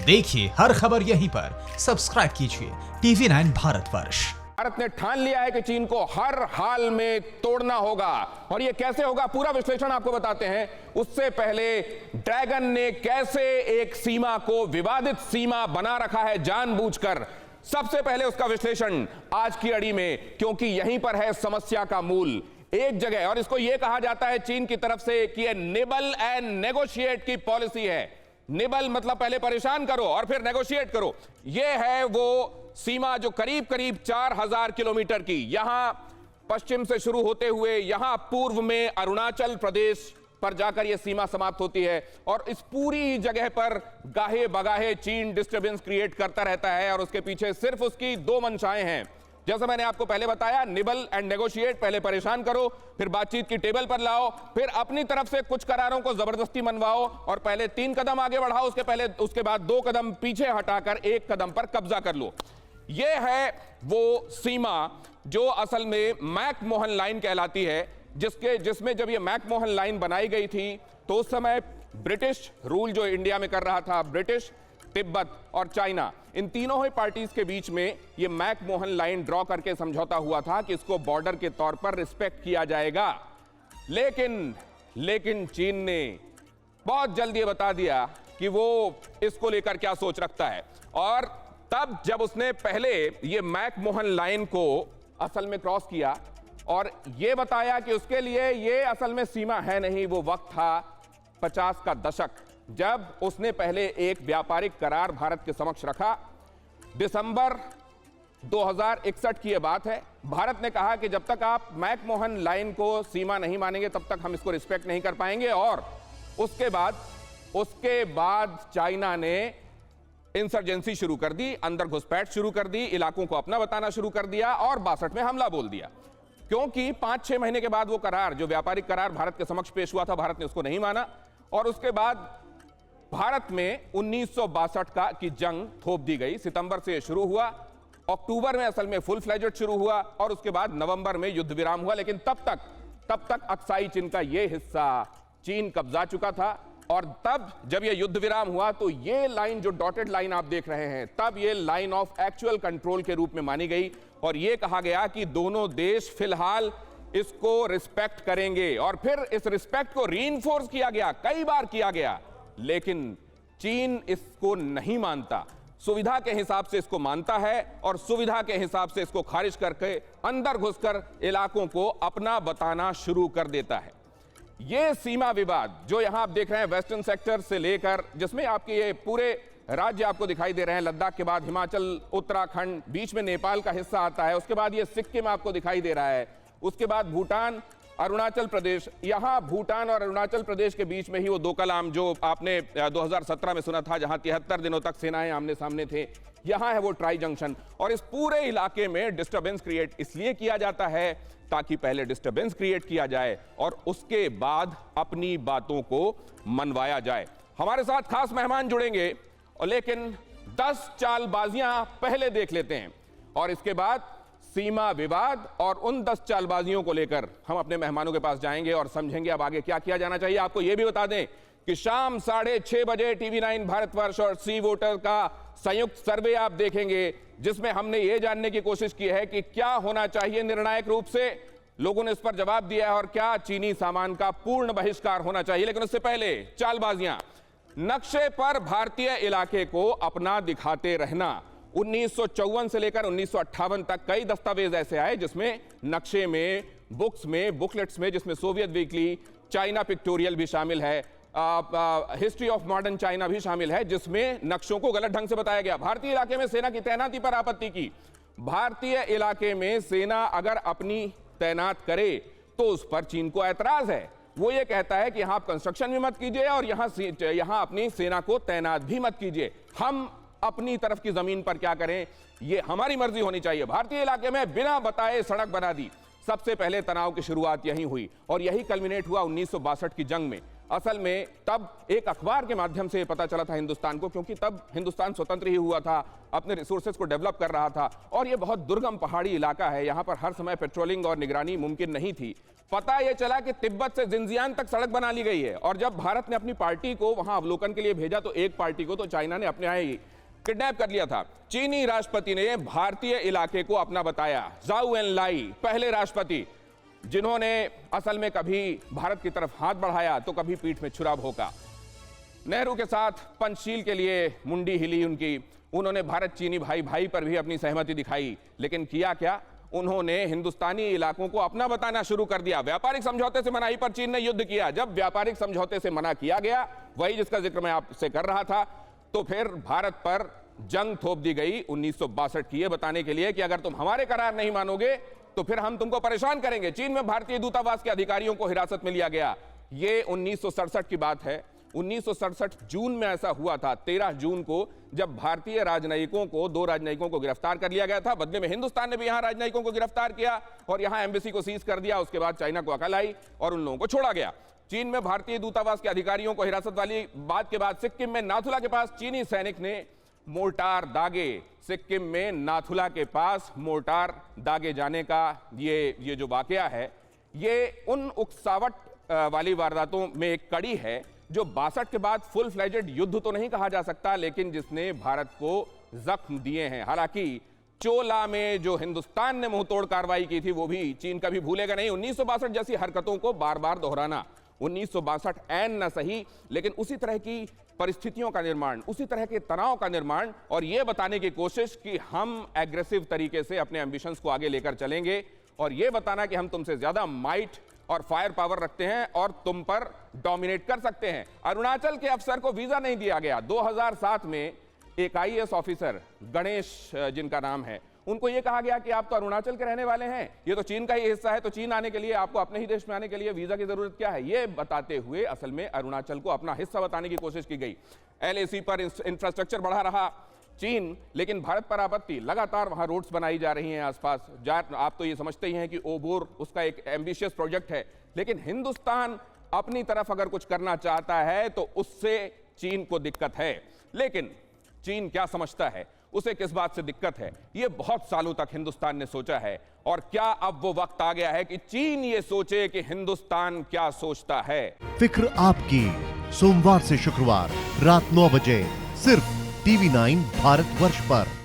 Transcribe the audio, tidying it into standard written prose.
देखिए हर खबर यहीं पर, सब्सक्राइब कीजिए TV9 भारतवर्ष। भारत ने ठान लिया है कि चीन को हर हाल में तोड़ना होगा, और यह कैसे होगा पूरा विश्लेषण आपको बताते हैं। उससे पहले ड्रैगन ने कैसे एक सीमा को विवादित सीमा बना रखा है जानबूझकर, सबसे पहले उसका विश्लेषण आज की अड़ी में, क्योंकि यहीं पर है समस्या का मूल। एक जगह, और इसको यह कहा जाता है चीन की तरफ से कि यह निबल एंड नेगोशिएट की पॉलिसी है। निबल मतलब पहले परेशान करो और फिर नेगोशिएट करो। यह है वो सीमा जो करीब करीब 4000 किलोमीटर की, यहां पश्चिम से शुरू होते हुए यहां पूर्व में अरुणाचल प्रदेश पर जाकर यह सीमा समाप्त होती है, और इस पूरी जगह पर गाहे बगाहे चीन डिस्टर्बेंस क्रिएट करता रहता है, और उसके पीछे सिर्फ उसकी दो मंशाएं हैं। जैसा मैंने आपको पहले बताया, निबल एंड नेगोशिएट, पहले परेशान करो, फिर बातचीत की टेबल पर लाओ, फिर अपनी तरफ से कुछ करारों को जबरदस्ती मनवाओ, और पहले 3 कदम आगे बढ़ाओ, उसके बाद 2 कदम पीछे हटाकर 1 कदम पर कब्जा कर लो। यह है वो सीमा जो असल में मैकमोहन लाइन कहलाती है, जिसमें जब यह मैकमोहन लाइन बनाई गई थी तो उस समय ब्रिटिश रूल जो इंडिया में कर रहा था, ब्रिटिश, तिब्बत और चाइना, इन तीनों ही पार्टीज के बीच में यह मैकमोहन लाइन ड्रॉ करके समझौता हुआ था कि इसको बॉर्डर के तौर पर रिस्पेक्ट किया जाएगा। लेकिन चीन ने बहुत जल्दी ये बता दिया कि वो इसको लेकर क्या सोच रखता है, और तब जब उसने पहले ये मैकमोहन लाइन को असल में क्रॉस किया और ये बताया कि उसके लिए ये असल में सीमा है नहीं, वो वक्त था 50 का दशक, जब उसने पहले एक व्यापारिक करार भारत के समक्ष रखा। दिसंबर 2061 की यह बात है। भारत ने कहा कि जब तक आप मैकमोहन लाइन को सीमा नहीं मानेंगे तब तक हम इसको रिस्पेक्ट नहीं कर पाएंगे, और उसके बाद चाइना ने इंसर्जेंसी शुरू कर दी, अंदर घुसपैठ शुरू कर दी, इलाकों को अपना बताना शुरू कर दिया और 62 में हमला बोल दिया। क्योंकि 5-6 महीने के बाद वो करार, जो व्यापारिक करार भारत के समक्ष पेश हुआ था, भारत ने उसको नहीं माना, और उसके बाद भारत में 1962 की जंग थोप दी गई। सितंबर से शुरू हुआ, अक्टूबर में असल में फुल फ्लेजेड शुरू हुआ, और उसके बाद नवंबर में युद्ध विराम हुआ। लेकिन तब तक अक्साई चीन का यह हिस्सा चीन कब्जा चुका था, और तब जब यह युद्ध विराम हुआ तो यह लाइन, जो डॉटेड लाइन आप देख रहे हैं, तब यह लाइन ऑफ एक्चुअल कंट्रोल के रूप में मानी गई, और यह कहा गया कि दोनों देश फिलहाल इसको रिस्पेक्ट करेंगे। और फिर इस रिस्पेक्ट को रीइंफोर्स किया गया, कई बार किया गया, लेकिन चीन इसको नहीं मानता। सुविधा के हिसाब से इसको मानता है, और सुविधा के हिसाब से इसको खारिज करके अंदर घुसकर इलाकों को अपना बताना शुरू कर देता है। यह सीमा विवाद जो यहां आप देख रहे हैं, वेस्टर्न सेक्टर से लेकर, जिसमें आपके ये पूरे राज्य आपको दिखाई दे रहे हैं, लद्दाख के बाद हिमाचल, उत्तराखंड, बीच में नेपाल का हिस्सा आता है, उसके बाद ये सिक्किम आपको दिखाई दे रहा है, उसके बाद भूटान, अरुणाचल प्रदेश। यहां भूटान और अरुणाचल प्रदेश के बीच में ही वो डोकलाम जो आपने 2017 में सुना था, जहां 73 दिनों तक सेनाएं आमने सामने थे, यहां है वो ट्राई जंक्शन। और इस पूरे इलाके में डिस्टर्बेंस क्रिएट इसलिए किया जाता है ताकि पहले डिस्टर्बेंस क्रिएट किया जाए और उसके बाद अपनी बातों को मनवाया जाए। हमारे साथ खास मेहमान जुड़ेंगे, और लेकिन 10 चालबाजियां पहले देख लेते हैं, और इसके बाद सीमा विवाद और उन 10 चालबाजियों को लेकर हम अपने मेहमानों के पास जाएंगे और समझेंगे अब आगे क्या किया जाना चाहिए। आपको यह भी बता दें कि शाम 6:30 बजे TV9 भारतवर्ष और सी वोटर का संयुक्त सर्वे आप देखेंगे, जिसमें हमने यह जानने की कोशिश की है कि क्या होना चाहिए निर्णायक रूप से। लोगों ने इस पर जवाब दिया है, और क्या चीनी सामान का पूर्ण बहिष्कार होना चाहिए। लेकिन उससे पहले चालबाजियां, नक्शे पर भारतीय इलाके को अपना दिखाते रहना। 1954 से लेकर 1958 तक कई दस्तावेज ऐसे आए जिसमें नक्शे में, बुक्स में, बुकलेट्स में, जिसमें सोवियत वीकली, चाइना पिक्टोरियल भी शामिल है, हिस्ट्री ऑफ मॉडर्न चाइना भी शामिल है, जिसमें नक्शों को गलत ढंग से बताया गया। भारतीय इलाके में सेना की तैनाती पर आपत्ति की। भारतीय इलाके में सेना अगर अपनी तैनात करे तो उस पर चीन को ऐतराज है। वो ये कहता है कि यहां आप कंस्ट्रक्शन भी मत कीजिए और यहां अपनी सेना को तैनात भी मत कीजिए, हम अपनी तरफ की जमीन पर क्या करें ये हमारी मर्जी होनी चाहिए। भारतीय इलाके में बिना बताए सड़क बना दी। सबसे पहले तनाव की शुरुआत यहीं हुई, और यही कल्मिनेट हुआ 1962 की जंग में। असल में तब एक अखबार के माध्यम से पता चला था हिंदुस्तान को, क्योंकि तब हिंदुस्तान स्वतंत्र ही हुआ था, अपने रिसोर्सेज को डेवलप कर रहा था, और यह बहुत दुर्गम पहाड़ी इलाका है, यहां पर हर समय पेट्रोलिंग और निगरानी मुमकिन नहीं थी। पता यह चला कि तिब्बत से जिंजियान तक सड़क बना ली गई है। और जब भारत ने अपनी पार्टी को वहां अवलोकन के लिए भेजा तो एक पार्टी को तो चाइना ने अपने यहाँ ही किडनैप कर लिया था। चीनी राष्ट्रपति ने भारतीय इलाके को अपना बताया। जाऊ एनलाई पहले राष्ट्रपति जिन्होंने असल में कभी भारत की तरफ हाथ बढ़ाया तो कभी पीठ में छुरा भोंका। नेहरू के साथ पंचशील के लिए मुंडी हिली उनकी। उन्होंने भारत चीनी भाई भाई पर भी अपनी सहमति दिखाई, लेकिन किया क्या? उन्होंने हिंदुस्तानी इलाकों को अपना बताना शुरू कर दिया। व्यापारिक समझौते से मनाही पर चीन ने युद्ध किया। जब व्यापारिक समझौते से मना किया गया, वही जिसका जिक्र मैं आपसे कर रहा था, तो फिर भारत पर जंग थोप दी गई 1962 की, ये बताने के लिए कि अगर तुम हमारे करार नहीं मानोगे तो फिर हम तुमको परेशान करेंगे। चीन में भारतीय दूतावास के अधिकारियों को हिरासत में लिया गया। ये 1967 की बात है। 1967 जून में ऐसा हुआ था। 13 जून को जब भारतीय राजनयिकों को, 2 राजनयिकों को गिरफ्तार कर लिया गया था। बदले में हिंदुस्तान ने भी यहां राजनयिकों को गिरफ्तार किया और यहां एम्बेसी को सीज कर दिया। उसके बाद चाइना को अकल आई और उन लोगों को छोड़ा गया। चीन में भारतीय दूतावास के अधिकारियों को हिरासत वाली बात के बाद सिक्किम में नाथुला के पास चीनी सैनिक ने मोर्टार दागे। सिक्किम में नाथुला के पास मोर्टार दागे जाने का ये जो वाकया है, ये उन उकसावट वाली वारदातों में एक कड़ी है जो 62 के बाद फुल फ्लेजेड युद्ध तो नहीं कहा जा सकता, लेकिन जिसने भारत को जख्म दिए हैं। हालांकि चोला में जो हिंदुस्तान ने मुंहतोड़ कार्रवाई की थी वो भी चीन कभी भूलेगा नहीं। 1962 जैसी हरकतों को बार बार दोहराना, 1962 ऐन न सही, लेकिन उसी तरह की परिस्थितियों का निर्माण, उसी तरह के तनाव का निर्माण और यह बताने की कोशिश कि हम एग्रेसिव तरीके से अपने एम्बिशंस को आगे लेकर चलेंगे और यह बताना कि हम तुमसे ज्यादा माइट और फायर पावर रखते हैं और तुम पर डोमिनेट कर सकते हैं। अरुणाचल के अफसर को वीजा नहीं दिया गया। 2007 में एक आईएएस ऑफिसर, गणेश जिनका नाम है, उनको यह कहा गया कि आप तो अरुणाचल के रहने वाले हैं, ये तो चीन का ही हिस्सा है, तो चीन आने के लिए आपको अपने ही देश में आने के लिए वीजा की जरूरत क्या है? ये बताते हुए असल में अरुणाचल को अपना हिस्सा बताने की कोशिश की गई। एलएसी पर इंफ्रास्ट्रक्चर बढ़ा रहा चीन, लेकिन भारत पर आपत्ति। लगातार वहां रोड्स बनाई जा रही हैं आसपास। आप तो ये समझते ही हैं कि ओबोर उसका एक एम्बिशियस प्रोजेक्ट है, लेकिन हिंदुस्तान अपनी तरफ अगर कुछ करना चाहता है तो उससे चीन को दिक्कत है। लेकिन चीन क्या समझता है, उसे किस बात से दिक्कत है, यह बहुत सालों तक हिंदुस्तान ने सोचा है। और क्या अब वो वक्त आ गया है कि चीन ये सोचे कि हिंदुस्तान क्या सोचता है? फिक्र आपकी, सोमवार से शुक्रवार रात 9 बजे सिर्फ TV9 भारतवर्ष पर।